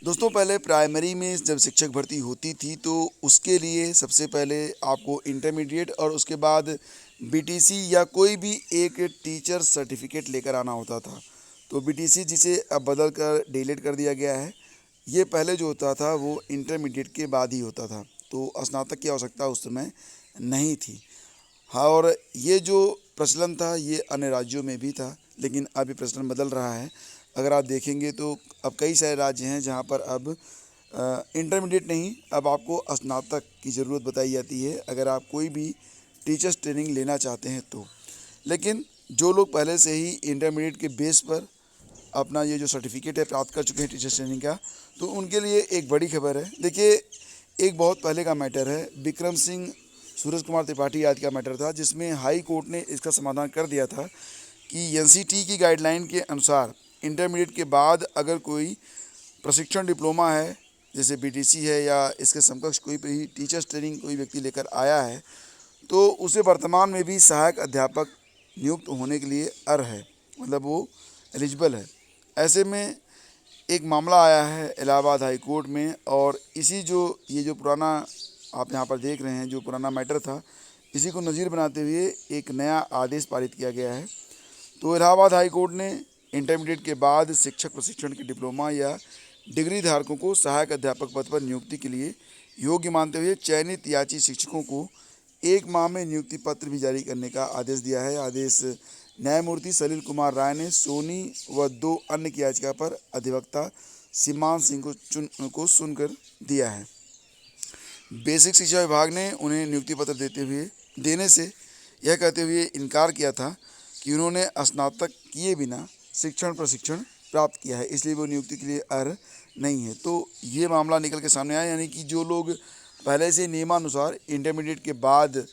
दोस्तों पहले प्राइमरी में जब शिक्षक भर्ती होती थी तो उसके लिए सबसे पहले आपको इंटरमीडिएट और उसके बाद बीटीसी या कोई भी एक टीचर सर्टिफिकेट लेकर आना होता था। तो बीटीसी जिसे अब बदल कर डिलीट कर दिया गया है, ये पहले जो होता था वो इंटरमीडिएट के बाद ही होता था। तो स्नातक की आवश्यकता उस समय नहीं थी। हाँ, और ये जो प्रचलन था ये अन्य राज्यों में भी था, लेकिन अब ये प्रचलन बदल रहा है। अगर आप देखेंगे तो अब कई सारे राज्य हैं जहाँ पर अब इंटरमीडिएट नहीं, अब आपको स्नातक की ज़रूरत बताई जाती है अगर आप कोई भी टीचर्स ट्रेनिंग लेना चाहते हैं तो। लेकिन जो लोग पहले से ही इंटरमीडिएट के बेस पर अपना ये जो सर्टिफिकेट है प्राप्त कर चुके हैं टीचर्स ट्रेनिंग का, तो उनके लिए एक बड़ी खबर है। देखिए, एक बहुत पहले का मैटर है, विक्रम सिंह सूरज कुमार त्रिपाठी आदि का मैटर था, जिसमें हाई कोर्ट ने इसका समाधान कर दिया था कि एनसीटी की गाइडलाइन के अनुसार इंटरमीडिएट के बाद अगर कोई प्रशिक्षण डिप्लोमा है, जैसे बीटीसी है या इसके समकक्ष कोई भी टीचर्स ट्रेनिंग कोई व्यक्ति लेकर आया है, तो उसे वर्तमान में भी सहायक अध्यापक नियुक्त होने के लिए अर्ह है, मतलब वो एलिजिबल है। ऐसे में एक मामला आया है इलाहाबाद हाई कोर्ट में, और इसी जो ये जो पुराना आप यहाँ पर देख रहे हैं जो पुराना मैटर था, इसी को नज़ीर बनाते हुए एक नया आदेश पारित किया गया है। तो इलाहाबाद हाई कोर्ट ने इंटरमीडिएट के बाद शिक्षक प्रशिक्षण के डिप्लोमा या डिग्री धारकों को सहायक अध्यापक पद पर नियुक्ति के लिए योग्य मानते हुए चयनित याची शिक्षकों को 1 माह में नियुक्ति पत्र भी जारी करने का आदेश दिया है। आदेश न्यायमूर्ति सलील कुमार राय ने सोनी व 2 अन्य की याचिका पर अधिवक्ता सीमान सिंह को सुनकर दिया है। बेसिक शिक्षा विभाग ने उन्हें नियुक्ति पत्र देने से यह कहते हुए इनकार किया था कि उन्होंने स्नातक किए बिना शिक्षण प्रशिक्षण प्राप्त किया है, इसलिए वो नियुक्ति के लिए अर्ह नहीं है। तो ये मामला निकल के सामने आया, यानी कि जो लोग पहले से नियमानुसार इंटरमीडिएट के बाद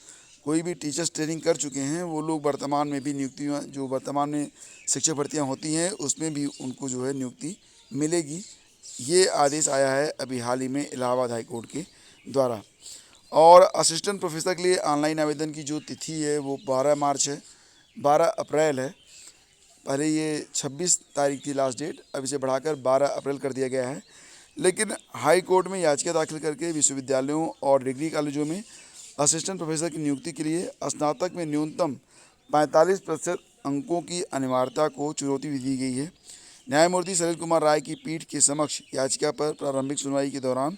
कोई भी टीचर्स ट्रेनिंग कर चुके हैं, वो लोग वर्तमान में भी नियुक्तियाँ जो वर्तमान में शिक्षक भर्तियाँ होती हैं उसमें भी उनको जो है नियुक्ति मिलेगी। ये आदेश आया है अभी हाल ही में इलाहाबाद हाई कोर्ट के द्वारा। और असिस्टेंट प्रोफेसर के लिए ऑनलाइन आवेदन की जो तिथि है वो 12 मार्च है, 12 अप्रैल है। पहले ये 26 तारीख थी लास्ट डेट, अब इसे बढ़ाकर 12 अप्रैल कर दिया गया है। लेकिन हाई कोर्ट में याचिका दाखिल करके विश्वविद्यालयों और डिग्री कॉलेजों में असिस्टेंट प्रोफेसर की नियुक्ति के लिए स्नातक में न्यूनतम 45% अंकों की अनिवार्यता को चुनौती भी दी गई है। न्यायमूर्ति सलील कुमार राय की पीठ के समक्ष याचिका पर प्रारंभिक सुनवाई के दौरान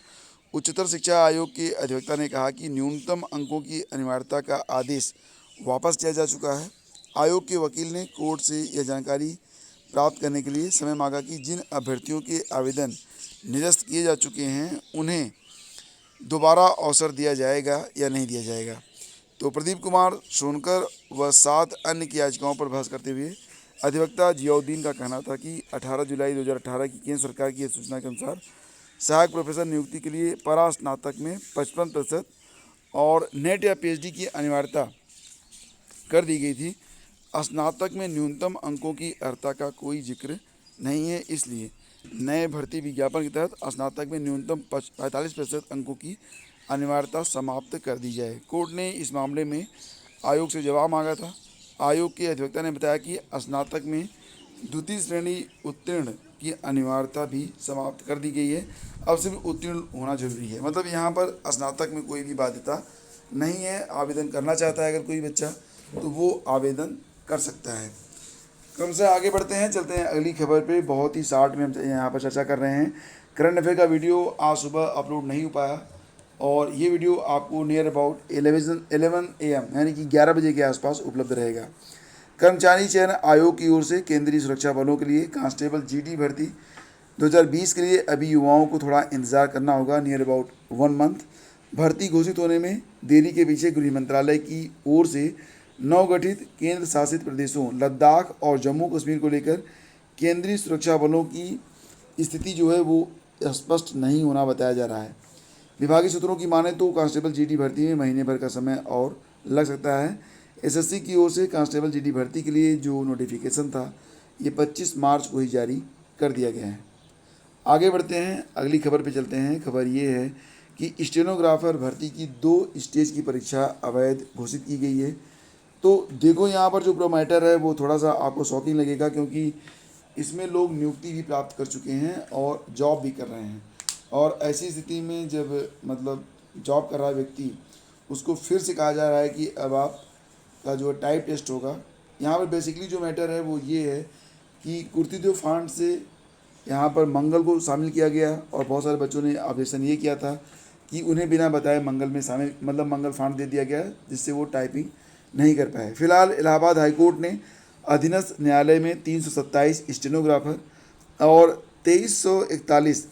उच्चतर शिक्षा आयोग के अधिवक्ता ने कहा कि न्यूनतम अंकों की अनिवार्यता का आदेश वापस लिया जा चुका है। आयोग के वकील ने कोर्ट से यह जानकारी प्राप्त करने के लिए समय मांगा कि जिन अभ्यर्थियों के आवेदन निरस्त किए जा चुके हैं उन्हें दोबारा अवसर दिया जाएगा या नहीं दिया जाएगा। तो प्रदीप कुमार सोनकर व 7 अन्य की याचिकाओं पर बहस करते हुए अधिवक्ता जियाउद्दीन का कहना था कि 18 जुलाई 2018 की केंद्र सरकार की सूचना के अनुसार सहायक प्रोफेसर नियुक्ति के लिए परा स्नातक में 55% और नेट या पीएचडी की अनिवार्यता कर दी गई थी। स्नातक में न्यूनतम अंकों की अर्हता का कोई जिक्र नहीं है, इसलिए नए भर्ती विज्ञापन के तहत स्नातक में न्यूनतम 45% अंकों की अनिवार्यता समाप्त कर दी जाए। कोर्ट ने इस मामले में आयोग से जवाब मांगा था। आयोग के अधिवक्ता ने बताया कि स्नातक में द्वितीय श्रेणी उत्तीर्ण की अनिवार्यता भी समाप्त कर दी गई है, अब सिर्फ उत्तीर्ण होना जरूरी है। मतलब यहाँ पर स्नातक में कोई भी बाध्यता नहीं है। आवेदन करना चाहता है अगर कोई बच्चा तो वो आवेदन कर सकता है। क्रम से आगे बढ़ते हैं, चलते हैं अगली खबर पे। बहुत ही शार्ट में हम यहाँ पर चर्चा कर रहे हैं। करंट अफेयर का वीडियो आज सुबह अपलोड नहीं हो पाया, और ये वीडियो आपको नियर अबाउट 11 AM यानी कि 11 बजे के आसपास उपलब्ध रहेगा। कर्मचारी चयन आयोग की ओर से केंद्रीय सुरक्षा बलों के लिए कांस्टेबल जीडी भर्ती 2020 के लिए अभी युवाओं को थोड़ा इंतज़ार करना होगा, नियर अबाउट 1 मंथ। भर्ती घोषित होने में देरी के पीछे गृह मंत्रालय की ओर से नवगठित केंद्र शासित प्रदेशों लद्दाख और जम्मू कश्मीर को लेकर केंद्रीय सुरक्षा बलों की स्थिति जो है वो स्पष्ट नहीं होना बताया जा रहा है। विभागीय सूत्रों की माने तो कांस्टेबल जीडी भर्ती में महीने भर का समय और लग सकता है। एसएससी की ओर से कांस्टेबल जीडी भर्ती के लिए जो नोटिफिकेशन था ये 25 मार्च को ही जारी कर दिया गया है। आगे बढ़ते हैं, अगली खबर पे चलते हैं। खबर ये है कि स्टेनोग्राफर भर्ती की 2 स्टेज की परीक्षा अवैध घोषित की गई है। तो देखो यहाँ पर जो पूरा मैटर है वो थोड़ा सा आपको शॉकिंग लगेगा, क्योंकि इसमें लोग नियुक्ति भी प्राप्त कर चुके हैं और जॉब भी कर रहे हैं। और ऐसी स्थिति में जब मतलब जॉब कर रहा है व्यक्ति, उसको फिर से कहा जा रहा है कि अब आपका जो टाइप टेस्ट होगा। यहाँ पर बेसिकली जो मैटर है वो ये है कि कुर्तीदेव फांड से यहाँ पर मंगल को शामिल किया गया और बहुत सारे बच्चों ने ऑब्जेक्शन ये किया था कि उन्हें बिना बताए मंगल में शामिल मतलब मंगल फांड दे दिया गया, जिससे वो टाइपिंग नहीं कर पाए। फिलहाल इलाहाबाद हाईकोर्ट ने अधीनस्थ न्यायालय में 327 स्टेनोग्राफर और 2341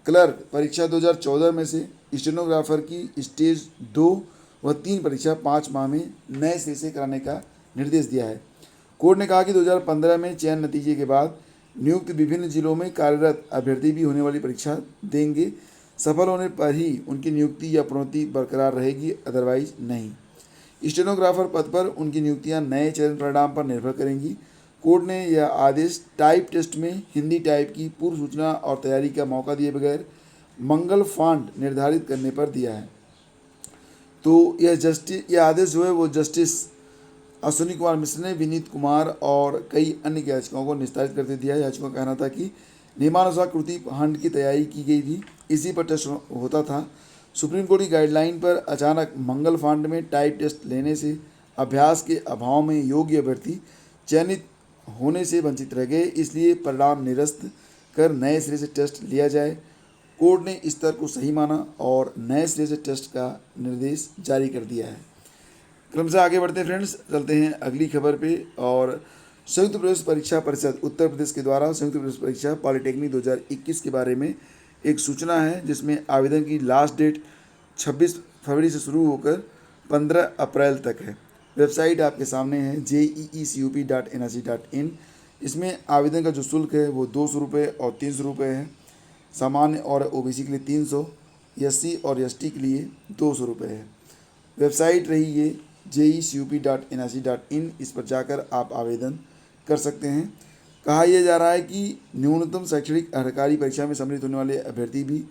क्लर्क परीक्षा 2014 में से स्टेनोग्राफर की स्टेज 2 व 3 परीक्षा 5 माह में नए सिरे से कराने का निर्देश दिया है। कोर्ट ने कहा कि 2015 में चयन नतीजे के बाद नियुक्त विभिन्न जिलों में कार्यरत अभ्यर्थी भी होने वाली परीक्षा देंगे। सफल होने पर ही उनकी नियुक्ति या प्रोन्नति बरकरार रहेगी, अदरवाइज नहीं। स्टेनोग्राफर पद पर उनकी नियुक्तियां नए चयन परिणाम पर निर्भर करेंगी। कोर्ट ने यह आदेश टाइप टेस्ट में हिंदी टाइप की पूर्व सूचना और तैयारी का मौका दिए बगैर मंगल फांड निर्धारित करने पर दिया है। तो यह आदेश जो है वो जस्टिस अश्विनी कुमार मिश्र ने विनीत कुमार और कई अन्य याचिकाओं को निस्तारित करते दिया। याचिका का कहना था कि नियमानुसार कृति फांड की तैयारी की गई थी, इसी पर टेस्ट होता था। सुप्रीम कोर्ट की गाइडलाइन पर अचानक मंगल फांड में टाइप टेस्ट लेने से अभ्यास के अभाव में योग्य अभ्यर्थी चयनित होने से वंचित रह गए, इसलिए परिणाम निरस्त कर नए सिरे से टेस्ट लिया जाए। कोर्ट ने इस तर्क को सही माना और नए सिरे से टेस्ट का निर्देश जारी कर दिया है। क्रमशः आगे बढ़ते हैं फ्रेंड्स, चलते हैं अगली खबर पे। और संयुक्त प्रवेश परीक्षा परिषद उत्तर प्रदेश के द्वारा संयुक्त प्रवेश परीक्षा पॉलिटेक्निक 2021 के बारे में एक सूचना है, जिसमें आवेदन की लास्ट डेट 26 फरवरी से शुरू होकर 15 अप्रैल तक है। वेबसाइट आपके सामने है jeecup.nic.in। इसमें आवेदन का जो शुल्क है वो 200 रुपये और 300 रुपये है। सामान्य और ओबीसी के लिए 300, एससी और एसटी के लिए 200 रुपये है। वेबसाइट रही ये jeecup.nic.in। इस पर जाकर आप आवेदन कर सकते हैं। कहा यह जा रहा है कि न्यूनतम शैक्षणिक अर्हकारी परीक्षा में सम्मिलित होने वाले अभ्यर्थी भी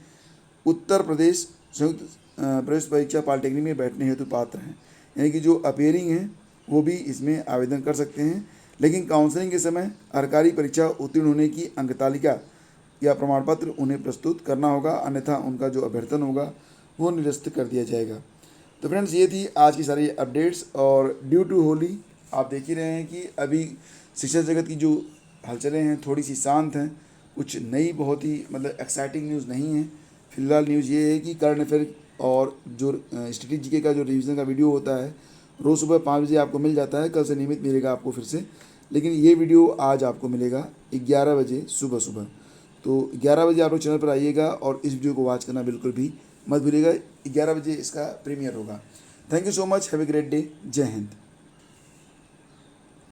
उत्तर प्रदेश संयुक्त प्रवेश परीक्षा पॉलिटेक्निक में बैठने हेतु पात्र हैं, यानी कि जो अपेयरिंग हैं वो भी इसमें आवेदन कर सकते हैं। लेकिन काउंसलिंग के समय अर्हकारी परीक्षा उत्तीर्ण होने की अंकतालिका या प्रमाण पत्र उन्हें प्रस्तुत करना होगा, अन्यथा उनका जो अभ्यर्थन होगा वो निरस्त कर दिया जाएगा। तो फ्रेंड्स, ये थी आज की सारी अपडेट्स। और ड्यू टू होली आप देख ही रहे हैं कि अभी शिक्षा जगत की जो हलचलें हैं थोड़ी सी शांत हैं, कुछ नई बहुत ही मतलब एक्साइटिंग न्यूज़ नहीं है। फिलहाल न्यूज़ ये है कि करंट अफेयर और जो स्टडी जीके का जो रिवीजन का वीडियो होता है रोज़ सुबह 5 बजे आपको मिल जाता है। कल से नियमित मिलेगा आपको फिर से, लेकिन ये वीडियो आज आपको मिलेगा 11 बजे सुबह। तो 11 बजे आप लोग चैनल पर आइएगा और इस वीडियो को वॉच करना बिल्कुल भी मत भूलिएगा। 11 बजे इसका प्रीमियर होगा। Thank you so much, have a great day. जय हिंद।